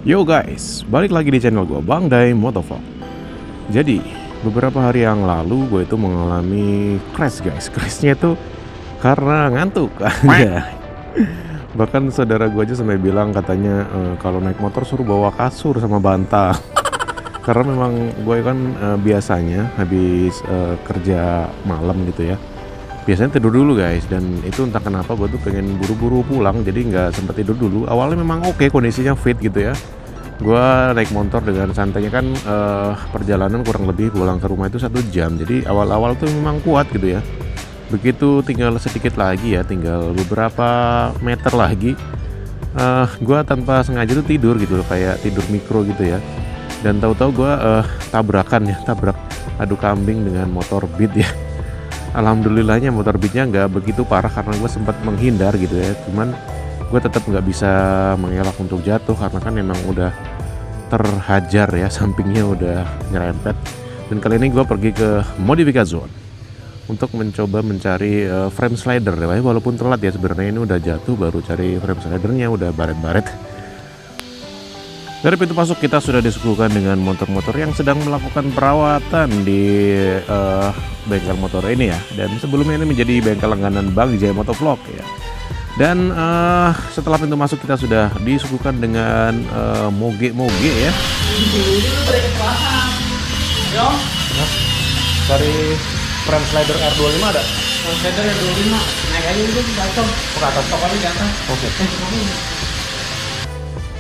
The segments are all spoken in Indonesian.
Yo guys, balik lagi di channel gue Bang Day Motovlog. Jadi beberapa hari yang lalu gue itu mengalami crash guys. Crashnya itu karena ngantuk aja. Bahkan saudara gue aja sampai bilang katanya kalau naik motor suruh bawa kasur sama bantal. Karena memang gue kan biasanya habis kerja malam gitu ya, biasanya tidur dulu guys. Dan itu entah kenapa gue tuh pengen buru-buru pulang, jadi nggak sempat tidur dulu. Awalnya memang oke, kondisinya fit gitu ya. Gue naik motor dengan santainya kan, perjalanan kurang lebih pulang ke rumah itu 1 jam. Jadi awal-awal tuh memang kuat gitu ya. Begitu tinggal sedikit lagi ya, tinggal beberapa meter lagi, gue tanpa sengaja tuh tidur gitu loh, kayak tidur mikro gitu ya. Dan tahu-tahu gue tabrak adu kambing dengan motor Beat ya. Alhamdulillahnya motor Beatnya nggak begitu parah karena gue sempat menghindar gitu ya. Cuman gue tetap nggak bisa mengelak untuk jatuh karena kan emang udah terhajar ya, sampingnya udah nyerempet. Dan kali ini gue pergi ke Modifica Zone untuk mencoba mencari frame slider ya, walaupun telat ya sebenarnya. Ini udah jatuh baru cari frame slidernya, udah baret-baret. Dari pintu masuk kita sudah disuguhkan dengan motor-motor yang sedang melakukan perawatan di bengkel motor ini ya. Dan sebelumnya ini menjadi bengkel langganan Bang Jaya Motovlog ya. Dan setelah pintu masuk kita sudah disuguhkan dengan moge-moge ya. Dari frame slider R25 ada? Frame slider R25 naik aja itu bacok ke atas, pokoknya di atas. Oke.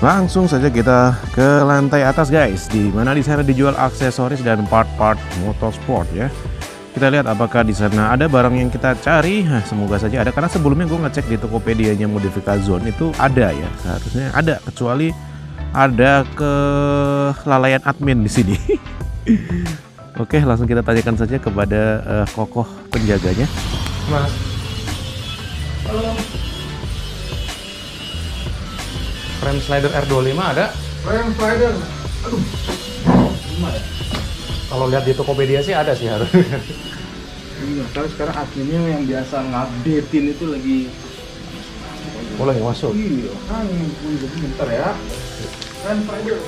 Langsung saja kita ke lantai atas guys, di mana di sana dijual aksesoris dan part-part motorsport ya. Kita lihat apakah di sana ada barang yang kita cari. Nah, semoga saja ada, karena sebelumnya gue ngecek di Tokopedia-nya Modifica Zone itu ada ya, seharusnya ada, kecuali ada kelalaian admin di sini. Oke, langsung kita tanyakan saja kepada kokoh penjaganya. Mas, Halo. frame slider R25 ada? Frame slider. Aduh. Gimana ya? Kalau lihat di Tokopedia sih ada sih harusnya. Iya, tapi sekarang adminnya yang biasa ngupdatein itu lagi Boleh masuk? iya, kan bentar ya. Frame slider.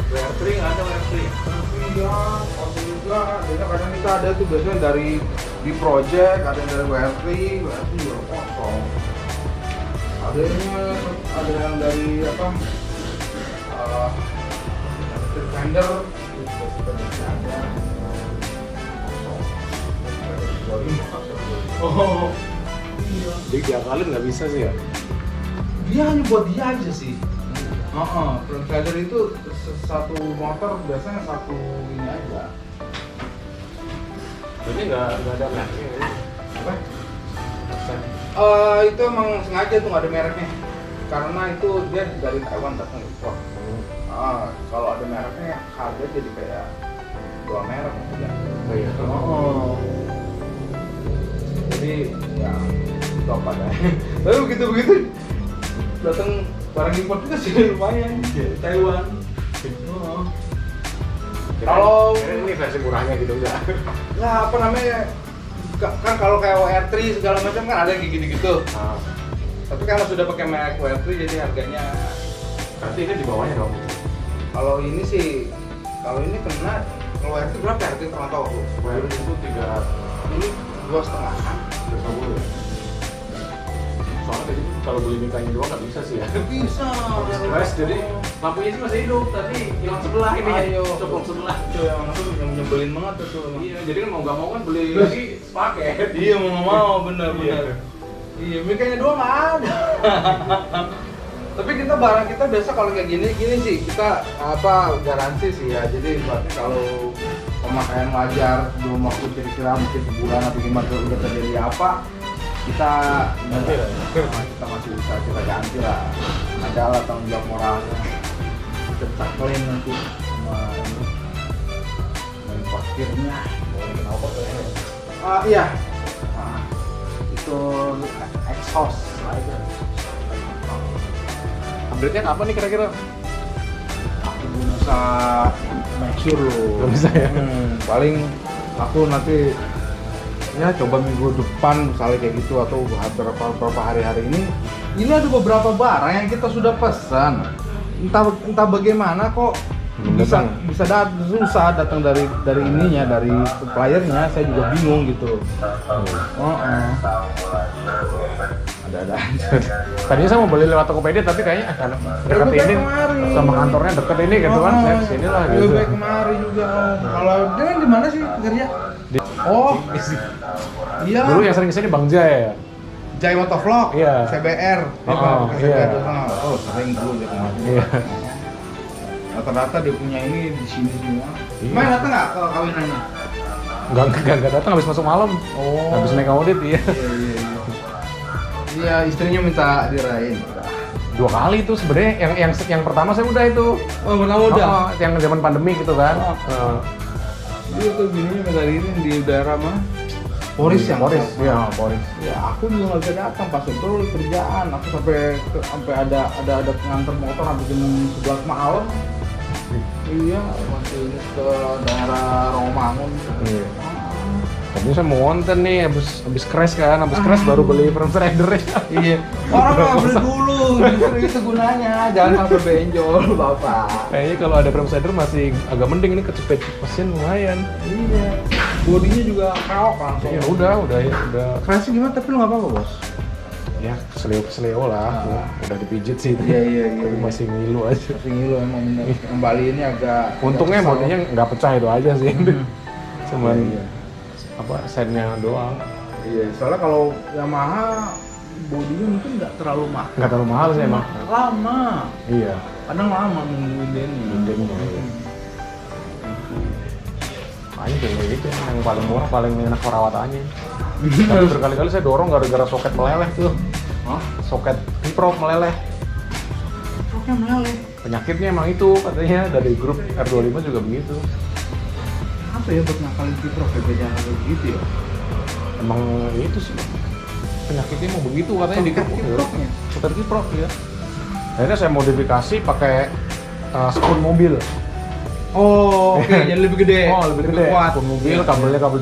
WR3 nggak ada WR3? Iya, kosong juga. Biasanya kadang kita ada tuh biasanya dari di project, ada yang dari WR3 juga kosong. Ada yang dari apa? Defender, ada. Oh, iya. Jadi diakalin nggak bisa sih ya? Dia hanya buat dia aja sih. Frame slider itu satu motor biasanya satu ini aja. Jadi nggak ada mereknya ya? Apa? Itu emang sengaja tuh nggak ada mereknya. Karena itu dia dari Taiwan datang impor. Kalau ada mereknya harga jadi kayak 2 merek ya. Oh iya. Jadi ya top ada. Tapi begitu datang barang impor juga sih lumayan dari Taiwan. Kalau ini versi murahnya gitu enggak? ya apa namanya, kan kalau kayak WR3 segala macam kan ada kayak gitu-gitu. Tapi kalau sudah pakai merek WR3 jadi harganya. Berarti ini di bawahnya dong? Kalau ini sih, kalau ini kena, kalau WR3 berapa ya? Harganya pernah tahu aku. WR itu 350 Ini 2,5 kan? ya? Soalnya tadi kalau beli mintanya doang nggak bisa sih ya? Bisa. Guys, jadi lampunya sih masih hidup, tapi hilang sebelah ini. Ayo. Copot sebelah. Itu yang nyebelin banget tuh. Iya, jadi kan mau nggak mau kan beli lagi paket. Iya mau bener. Iya, mikanya doang nggak ada. Tapi kita barang kita biasa kalau kayak gini sih kita garansi sih ya. Jadi berarti kalau pemakaian wajar belum waktu kira-kira mungkin sebulan atau gimana udah terjadi apa, kita Ganti lah. kita masih bisa kita ganti lah. Ada lah tanggung jawab moralnya. Kita klaim nanti sama ini. setirnya. Iya. Itu exhaust. Update-nya kapan nih kira-kira? Aku belum bisa make sure loh. Belum bisa ya? Paling aku nanti ya coba minggu depan misalnya kayak gitu atau beberapa hari-hari ini. Ini ada beberapa barang yang kita sudah pesan. Entah bagaimana kok bisa susah datang dari ininya, dari suppliernya. Saya juga bingung gitu. Ada. Tadinya saya mau beli lewat Tokopedia tapi kayaknya dekat ini sama kantornya deket ini gitu kan, saya kesini lah gitu. Lebih kemari juga Om. Kalau dia di mana sih kerja? Iya. Dulu yang sering kesini Bang Jaya ya? Jai Motovlog, Iya. CBR, iya. Sering dulu dia kemarin. Iya. Rata-rata dia punya ini di sini semua. Iya. Main datang nggak ke kawinannya? Enggak datang, habis masuk malam. Habis naik audit iya. Iya, istrinya minta dirayain. 2 kali tuh sebenarnya yang pertama saya udah itu. Oh, pertama udah. Yang zaman pandemi gitu kan. Dia tuh bininya minta dirayain di daerah mana? Poris. Iya, Poris. Ya, aku juga nggak bisa datang pas itu kerjaan. Aku sampai ada nganter motor sampai jam 11 malam. Iya, masih ke daerah Romangun. Iya. Tadi saya mau konten nih, habis crash kan, crash baru beli frame rider. Iya. Orang nggak beli dulu, justru itu gunanya. Jangan sampai benjol, Bapak. Kayaknya kalau ada frame rider masih agak mending, ini kecepet mesin lumayan. Iya. Bodinya juga keok langsung. Ya udah. Crashnya gimana? Tapi lu nggak apa-apa, Bos. Ya keselio lah, udah dipijit sih. Iya. Tapi masih ngilu aja. Masih ngilu emang bener. Kembali ini agak. Untungnya bodinya nggak pecah itu aja sih. Cuman Iya. sennya doang. Iya. Soalnya kalau Yamaha bodinya mungkin nggak terlalu mahal. Nggak terlalu mahal sih emang. Lama. Iya. Kadang lama nungguin Dendengnya, iya. Makanya kayak gitu yang paling murah, paling enak perawatannya. Tapi berkali-kali saya dorong gara-gara soket meleleh tuh. Hah? Soket kiprok meleleh. Oke, meleleh. Penyakitnya emang itu katanya dari grup R25 juga begitu. Apa ya buat ngakalin kiprok ya jangan kayak gitu ya? Emang itu sih penyakitnya mau begitu katanya di grup kiproknya. Soket kiprok ya. Akhirnya saya modifikasi pakai spoon mobil. Oh, oke, jadi lebih gede. Oh, lebih gede. Kuat. Spoon mobil, kabelnya kabel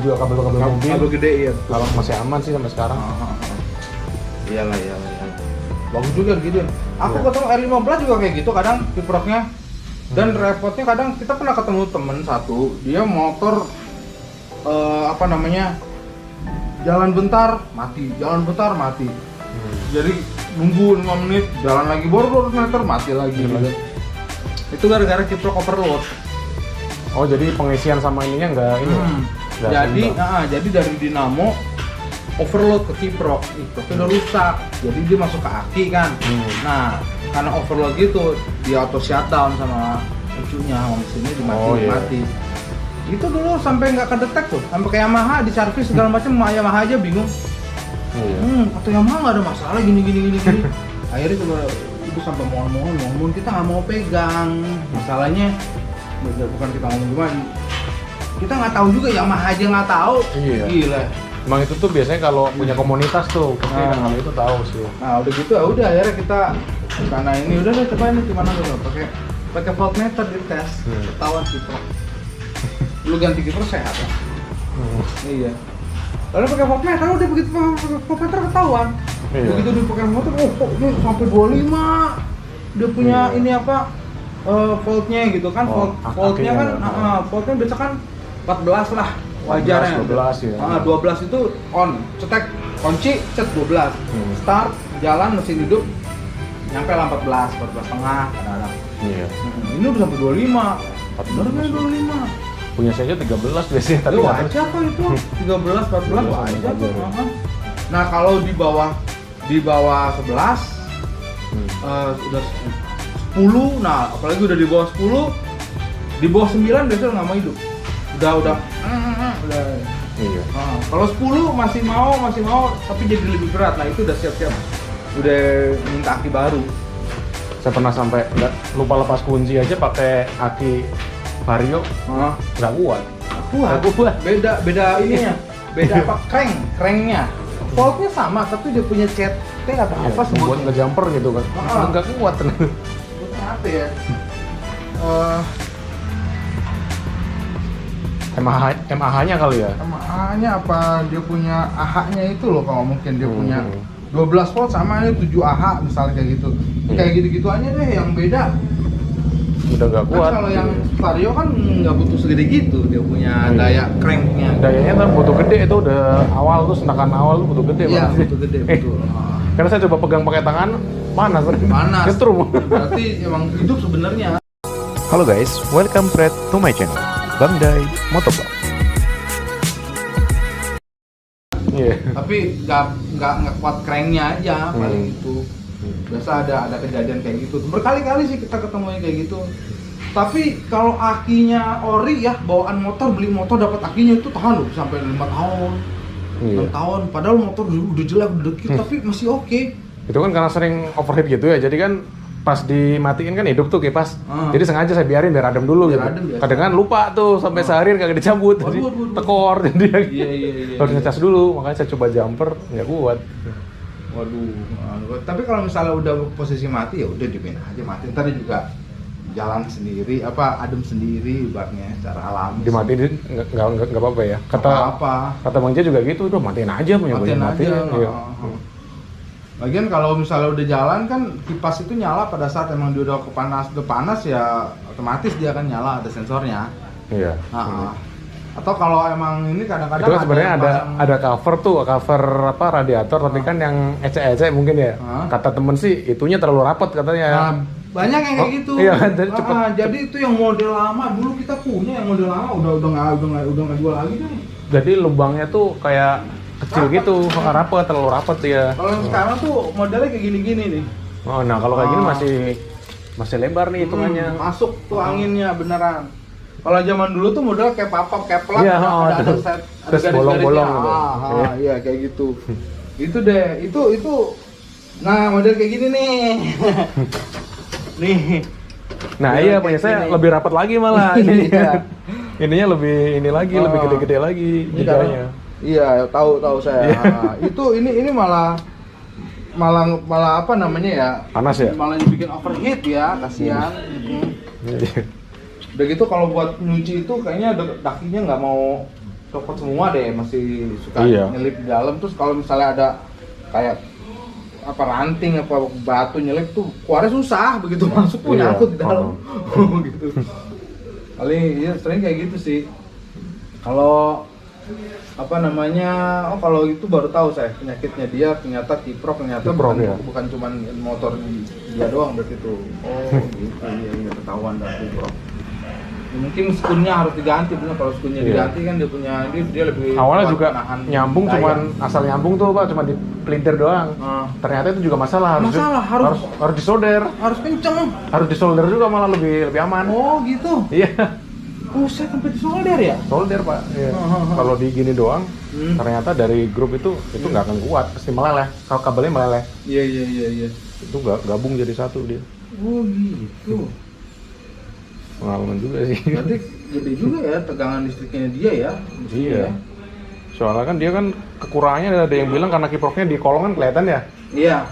mobil. Kabel gede iya. Kalau masih aman sih sampai sekarang. Iyalah. Bagus juga gitu. Aku ketemu R15 juga kayak gitu kadang kiproknya. Dan repotnya kadang kita pernah ketemu temen satu, dia motor jalan bentar mati. Jadi nunggu 5 menit, jalan lagi baru 200 meter mati lagi. Gitu. Itu gara-gara kiprok overload. Oh, jadi pengisian sama ininya enggak ini. Nggak Jadi dari dinamo overload ke kiprok, kiproknya udah rusak. Jadi dia masuk ke aki kan. Nah, karena overload gitu, dia auto shutdown sama cucunya, sama mesinnya mati. Itu dulu sampai nggak kedetek tuh, sampai kayak Yamaha di servis segala macam, Yamaha aja bingung. Atau Yamaha nggak ada masalah gini. Akhirnya coba itu sampai mohon kita nggak mau pegang. Masalahnya bukan kita ngomong gimana, kita nggak tahu juga, Yamaha aja nggak tahu. Iya. Gila. Emang itu tuh biasanya kalau punya komunitas tuh pasti hal itu tahu sih. Nah udah gitu udah akhirnya kita karena ini udah coba ini gimana tuh pakai voltmeter di tes, ketahuan kiprok. Lu ganti kiprok sehat ya? Iya. Lalu pakai voltmeter udah begitu voltmeter ketahuan. Iya. Begitu dia pakai voltmeter, kok dia sampai 25. Dia punya ini apa? Voltnya gitu kan, voltnya kan, voltnya biasa kan 14 lah wajarnya. 12 ya. 12 itu on, cetek, kunci, cet 12. Start, jalan, mesin hidup, nyampe lah 14 setengah kadang-kadang. Iya. Ini udah sampai 25. Bener kan 25? Punya saya aja 13 biasanya, tapi nggak wajar kok itu, 13, 14 wajar tuh. Nah kalau di bawah 11, udah 10, nah apalagi udah di bawah 10, di bawah 9 biasanya nggak mau hidup. Udah. Iya. Kalau 10 masih mau, tapi jadi lebih berat. Nah itu udah siap-siap, udah minta aki baru. Saya pernah sampai lupa lepas kunci aja pakai aki Vario, nggak kuat. kuat. Beda ininya. Beda apa? Cranknya. Voltnya sama, tapi dia punya CT atau apa buat sebutnya. ngejumper gitu kan. Nggak kuat. Sebutnya apa ya? MAH-nya kali ya? MAH-nya apa? Dia punya AH-nya itu loh kalau mungkin dia punya 12 volt sama ini 7 AH misalnya kayak gitu. Kayak gitu-gitu aja deh yang beda. Udah nggak kuat. Kalau yang Vario kan nggak butuh segede gitu, dia punya daya cranknya. Dayanya kan butuh gede, itu udah awal tuh, senakan awal tuh butuh gede Iya, banget. butuh gede, betul. Karena saya coba pegang pakai tangan, panas. Setrum. Berarti emang hidup sebenarnya. Halo guys, welcome back to my channel, Bang Dai Motovlog. Tapi nggak kuat cranknya aja paling itu. Biasa ada kejadian kayak gitu. Berkali-kali sih kita ketemunya kayak gitu. Tapi kalau akinya ori ya, bawaan motor, beli motor dapat akinya itu tahan loh sampai 5 tahun. 6 tahun, padahal motor udah jelek, udah dikit, tapi masih oke. Itu kan karena sering overheat gitu ya, jadi kan pas dimatiin kan hidup tuh kipas. Jadi sengaja saya biarin biar adem dulu Biar gitu. adem, biasa. Kadang kan lupa tuh sampai seharian kagak dicabut, jadi tekor jadi Iya. harus ngecas dulu, makanya saya coba jumper nggak kuat. Waduh. Tapi kalau misalnya udah posisi mati ya udah dimain aja mati. Ntar dia juga jalan sendiri, adem sendiri ibaratnya secara alami. Dimatiin nggak apa-apa ya. Kata Bang Jaya juga gitu, udah matiin aja Matiin aja. Iya. Lagian kalau misalnya udah jalan kan kipas itu nyala pada saat emang dia udah panas ya otomatis dia akan nyala, ada sensornya. Iya. Atau kalau emang ini kadang-kadang itu kan sebenarnya ada cover apa radiator, tapi kan yang ecek-ecek mungkin ya. Kata temen sih itunya terlalu rapat katanya. Banyak yang kayak gitu. Iya kan, jadi itu yang model lama dulu kita punya, yang model lama udah nggak jual lagi deh. Jadi lubangnya tuh kayak kecil gitu, terlalu rapat ya. Kalau yang sekarang tuh modelnya kayak gini-gini nih. Oh, nah kalau kayak gini masih lebar nih hitungannya. Masuk tuh anginnya beneran. Kalau zaman dulu tuh model kayak papap, kayak plak, iya, ada bolong-bolong gitu. Iya kayak gitu. Itu deh, itu. Nah model kayak gini nih. Nih. Nah iya, punya saya lebih rapat lagi malah ini. Ininya lebih lebih gede-gede lagi jadinya. Iya, tahu saya. Ini malah apa namanya ya? Panas ya? Malah dibikin overheat ya, kasihan. Udah gitu kalau buat nyuci itu kayaknya dakinya nggak mau copot semua deh, masih suka nyelip di dalam. Terus kalau misalnya ada kayak apa ranting apa batu nyelip tuh keluarnya susah, begitu masuk tuh nyangkut di dalam. Gitu. Paling ya sering kayak gitu sih. Kalau apa namanya, kalau itu baru tahu saya penyakitnya dia ternyata kiprok, bukan cuman motor dia doang berarti itu. Gitu iya ketahuan dari kiprok. Mungkin skunnya harus diganti, bener. Kalau skunnya diganti kan dia lebih awalnya juga nyambung, cuman asal nyambung tuh Pak, cuma dipelintir doang. Ternyata itu juga masalah, harus disolder. Harus kenceng. Harus disolder juga malah lebih aman. Oh gitu. Iya. Saya sampai disolder ya? Solder Pak. Iya. Kalau di gini doang, ternyata dari grup itu nggak akan kuat, pasti meleleh. Kalau kabelnya meleleh. Iya. Itu gabung jadi satu dia. Oh gitu. Pengalaman juga sih. Berarti gede juga ya tegangan listriknya dia ya. Iya. Soalnya kan dia kan kekurangannya ada yang bilang karena kiproknya di kolong kan kelihatan ya. Iya.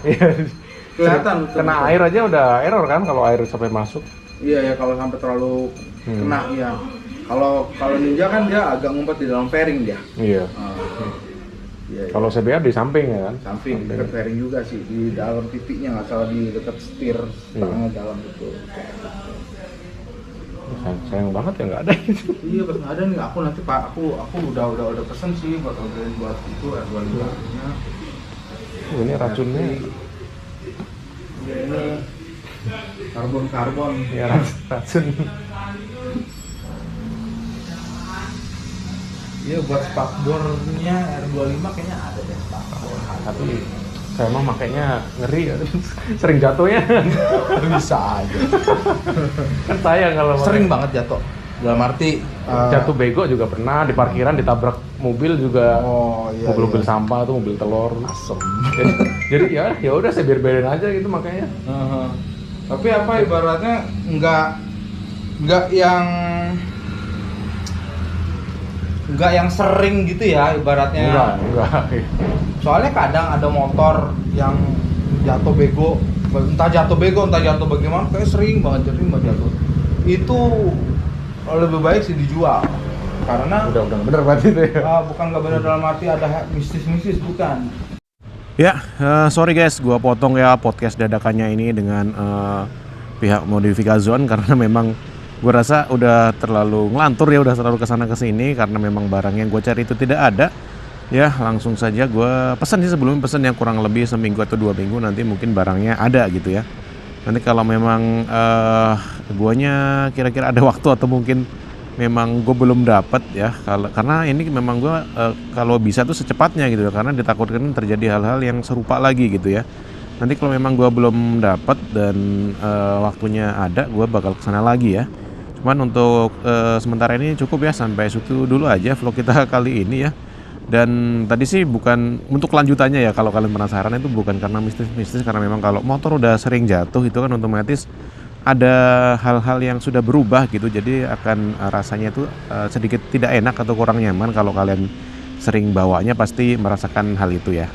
Kelihatan. Kena air aja udah error kan kalau air sampai masuk. Iya ya, kalau sampai terlalu kena ya. Kalau Ninja kan dia agak ngumpet di dalam fairing dia. Iya. Iya. Kalau CBR di samping ya kan? Samping, dekat fairing juga sih, di dalam titiknya nggak salah, di dekat setir tengah dalam itu. Sayang banget ya nggak ada itu. Iya pas nggak ada nih, aku nanti Pak, aku udah pesen sih buat orderin buat itu R25-nya. Ini racunnya. Ini karbon. Ya racun. Iya buat spakbornya R25 kayaknya ada deh spakbor. Tapi saya emang makanya ngeri ya, sering jatuhnya. Bisa aja. Kan sayang kalau sering banget jatuh. Dalam arti jatuh bego juga pernah, di parkiran ditabrak mobil juga. Mobil sampah tuh, mobil telur. Asem. Jadi ya udah saya biarin aja gitu makanya. Tapi apa ibaratnya nggak yang nggak yang sering gitu ya ibaratnya. Enggak. Soalnya kadang ada motor yang jatuh bego, entah jatuh bagaimana, kayak sering banget jatuh. Itu lebih baik sih dijual, karena Udah bener berarti itu ya. bukan nggak benar dalam arti ada mistis bukan. Ya, sorry guys, gua potong ya podcast dadakannya ini dengan pihak Modifikazon karena memang gua rasa udah terlalu ngelantur ya, udah terlalu kesana kesini karena memang barang yang gua cari itu tidak ada. Ya, langsung saja gua pesan sih, sebelumnya pesan yang kurang lebih seminggu atau 2 minggu nanti mungkin barangnya ada gitu ya. Nanti kalau memang guanya kira-kira ada waktu atau mungkin memang gue belum dapat ya, karena ini memang gue kalau bisa tuh secepatnya gitu ya, karena ditakutkan terjadi hal-hal yang serupa lagi gitu ya. Nanti kalau memang gue belum dapat dan waktunya ada, gue bakal kesana lagi ya. Cuman untuk sementara ini cukup ya, sampai situ dulu aja vlog kita kali ini ya. Dan tadi sih bukan untuk kelanjutannya ya, kalau kalian penasaran itu bukan karena mistis-mistis, karena memang kalau motor udah sering jatuh itu kan otomatis ada hal-hal yang sudah berubah gitu, jadi akan rasanya itu sedikit tidak enak atau kurang nyaman. Kalau kalian sering bawanya pasti merasakan hal itu ya.